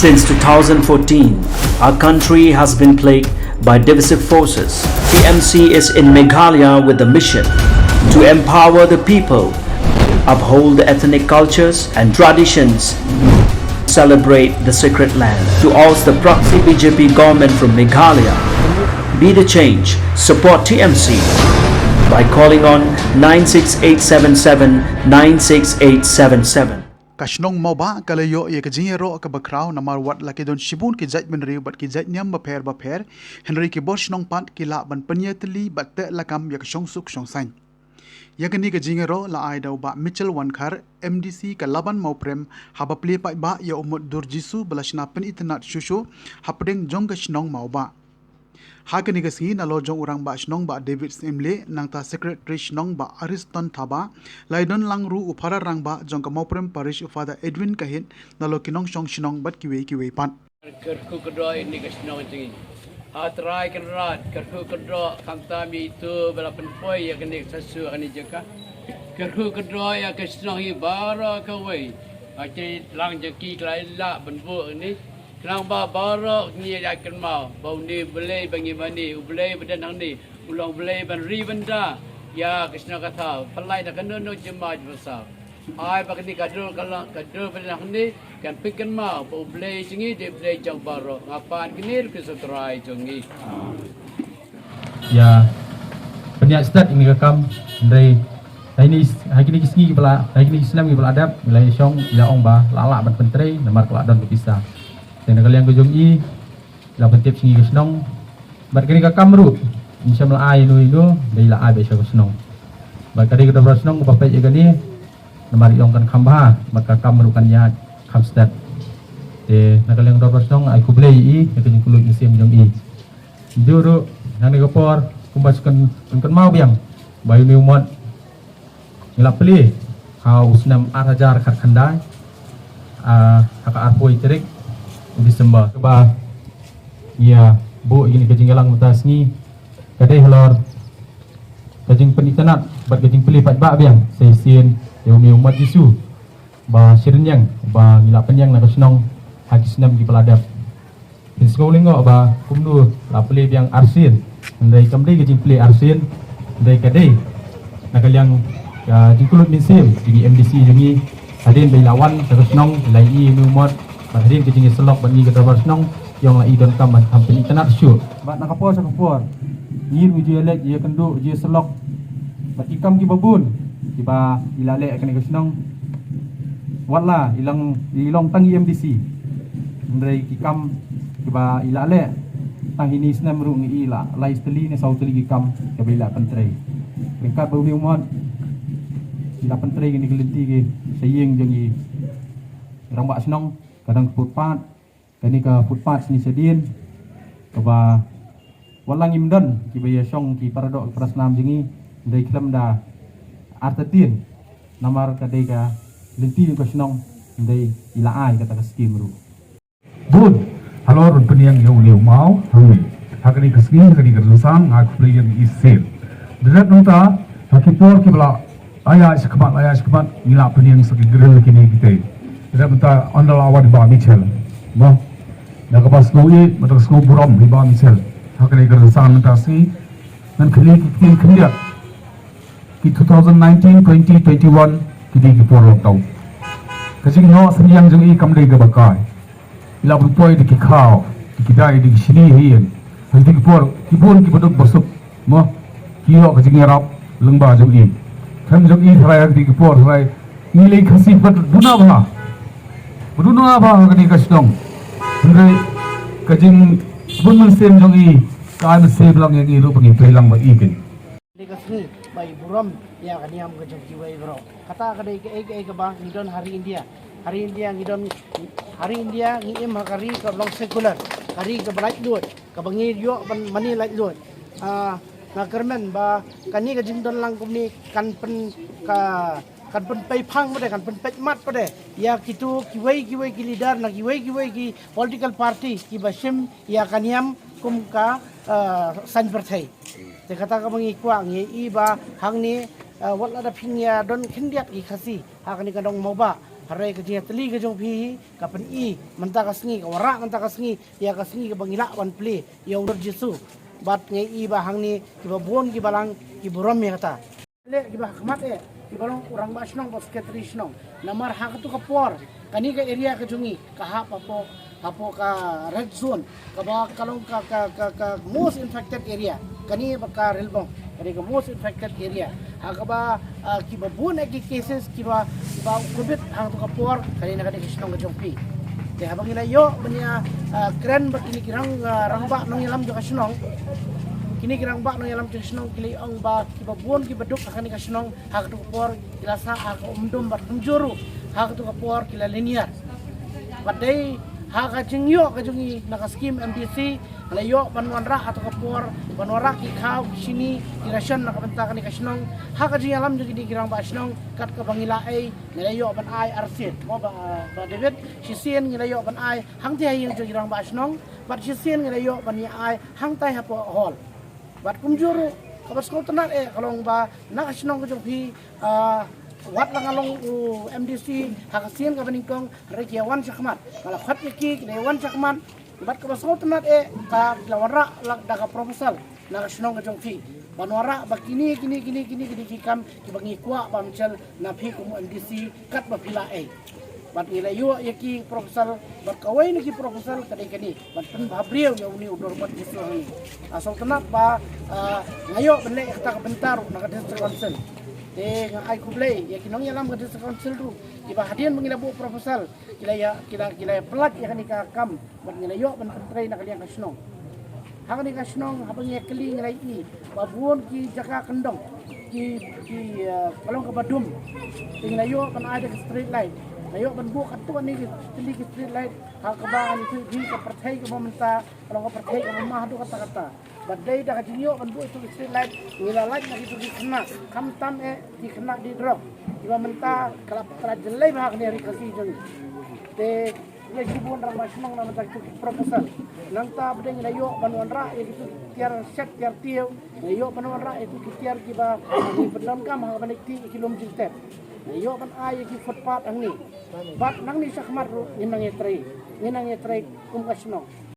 Since 2014, our country has been plagued by divisive forces. TMC is in Meghalaya with a mission to empower the people, uphold the ethnic cultures and traditions, celebrate the sacred land. To oust the proxy BJP government from Meghalaya, be the change, support TMC by calling on 96877 96877. Kashnong moba kalayo ye kajingero ka bakraw na marwat laki don shibun ki jait ben riu bat ki jait nyam ba pher Henry ki bosh nong pat ki la ban panyetli bat te lakam ya kshong suk shong sain yakani kajingero la ai dau ba Mitchell Wankar MDC ka laban mau prem haba pli pa ba ya umut durjisu balashna pen itnat shushu hapdeng jong kashnong mau ba Hakani kasi na lojong urang ba shnong ba David Simle nang ta secretary shnong ba Ariston Thaba laidon langru upara rang ba jong ka mauprem parish ufada Edwin Kahit na lokinong shong shnong bat kiwe pan Kerku kedua ini kasnong tinggi atrai kerat kerku kedua kantami itu belapan poin yang kena sesu ani jeka kerku kedua yang kasnong ini bara kawai acai lang jeki kelailah benbuk ini Nang ba barok ni akan mau bau ni belai bangi mani belai badan nang ni ulang belai ban ribenda ya kesna kata pelai dak kena no jemaah besar ai ba ni kadul kalau kadul badan ni kan pikan mau bau belai singi de belai jang barok ngapan kini ke setrai jongi ya penyak start ini rekam dari ini hari ini kisni bala hari ini Islam bala adab nilai syong ila ong ba lalak ban penteri nomor keladon berpisah dan kalian kujung i la pentip singi kesnong bat kini ka kamru insyaallah ai nu itu dai la ai besok kesnong bat kali ke dobra senong ba pe gani namari ong kan khamba maka kamru kan ya khamstat te na kalian dobra senong ai kublei i kini kulut isim jong i duru nang ko por kumbaskan kan mau biang bayu ni umat ngilap peli kau usnam arajar khat khandai haka arpoi terik Desember keba ya bu ini kejinggalang mutas ni kadai halor kejing penitanat bat kejing peli pat ba biang sesin yomi umat Yesu ba sirenyang ba ngila penyang na kasnong haki senam ki peladap pinskolingo ba kumdu la peli biang arsin ndai kamdai kejing peli arsin ndai kadai nakaliang jingkulut minsim di MDC jungi hadin bailawan kasnong lai i numot Bahrin kejing selok bani ke dabar senong yang la idon kam hampir internet shoot bat nakapor sakapor ngir uji elek je kenduk je selok bat ikam ki babun tiba ilale akan ke senong wala ilong tangi MDC ndai kikam tiba ilale tang ini senam ru ngi ila lai steli ne sau teli kikam ke bila pentrei lengkap bau ni umon ila pentrei ni kelenti ke saying jangi orang bak senong kadang footpath kani ka footpath ni sedin kaba walang imdan ki baya syong ki paradok prasnam jingi dai klam da artatin namar kadai ka lenti ka snong dai ila ai kata ka skim ru bun halo run peniang yo leu mau hui hakani ka skim kani ka rusang ak player isel derat nota hakipor ki bala aya skmat ngila peniang sagi gerel kini kita Kita minta andal awal di bawah Mitchell, bah, nak pas noi, macam skop buram di bawah Mitchell. Hak ni kerjasama minta si, dan kini kerja. Di 2019, 2021, kita di Purwok Tau. Kasi no senyang jengi kamdai ke bakai. Ila berpoi di kikau, di kidai di sini hian. Nanti kipur kipodok bersuk, bah, kio kasi ngerap lengba jengi. Kan jengi serai di kipur serai nilai kasih berduna bah. Beruna apa kini kasdong? Henry kajing sebelum mesin jongi kan mesin belang yang itu pergi pelang bagi ikan. Di kasih bayi buram ya kan yang kejang jiwa bro. Kata kadai ke bang ngidon hari India ngiem hari ke belang sekular hari ke belait luat ke bangi yo mani lait luat. Nak kermen ba kani kajing don lang kumni kan pen kan pen pay phang pade kan pen pej mat pade ya kitu kiwai ki leader na kiwai ki political party ki basim ya kaniam kum ka san perthai te kata ka mangi kwa ngi i ba hang ni wala da phinya don khindiak i khasi hakani ka dong moba harai ke jia teli ke jong pi kapan i menta kasngi ka wara menta kasngi ya kasngi ke bangila wan pli ya udur Jesu bat ngai i ba hang ni ki ba bon ki balang ki buram ya kata le ki ba khmat ki balong urang ba snong ba sekretari snong namar hak tu kapor kani ke area ke jungi ka ha apo ka red zone ka ba kalong ka most infected area kani ba ka relbong kani ka most infected area ha ka ba ki ba bon ki cases ki ba covid hang tu kapor kani na kani snong ka jongpi te habang ila yo banya kren ba kini kirang rangba nong ilam jo ka snong kini kirang ba nong ilam jo snong kili ong ba ki ba bon ki baduk kani ka snong ha tu kapor ila sa ha umdom ba tunjuru ha tu kapor kila linear badai haka jingyo kajungi nakaskim MDC layo banwanra atau kapor banwara ki kau sini dirasyon nakabenta kani kasnong haka jing alam juga di kirang basnong kat kabangila ai layo ban ai arsit mo ba David sisien layo ban ai hang ti hayang jo kirang basnong bat sisien layo ban ni ai hang tai hapo hol bat kumjuru kabas ko tenar kalong ba nakasnong kajung pi wat lang along MDC hakasian ka baningkong rekiawan sakmat kala khat iki kinewan sakmat bat ka basol tenat ka lawara lak daga proposal na snong ka jongfi banwara bakini kini kam kibangi kwa bamchal na phi kum MDC kat ba pila bat nilayo yaki proposal bat kawai niki proposal kadai kani bat pen babrieu ya uni udor bat jisu ni asal tenat ba ngayo benle kata ka bentar na ka district council ai kublai ya kinong yalam ke district council tu kiba hadian mengilabu proposal kila pelat ya kani ka kam bat ngilayo ban pentrai nak liang kasnong hang ni kasnong habang ya keli ngai i babuon ki jaka kendong ki kalong ka badum ngilayo ban ada ke street light layo ban bu katuan ni tili ki street light ha ka ba ni di ka perthai ka momenta kalong ka perthai ka mah du kata badai dah kajinyo kan bu itu street light ngilalaj nak itu dikena kam tam di kena di drop iba menta kalap kala jelai bahak ni hari kasi jeng te le jibun rang masnong na menta itu proposal nangta badai ngayo banwan ra itu tiar set tiar tieu ngayo banwan ra itu tiar kiba ni bedam kam ha banikti kilom jiltet ngayo ban ay ki footpath ang ni bat nang ni sakmar ru nginang etrei kum kasnong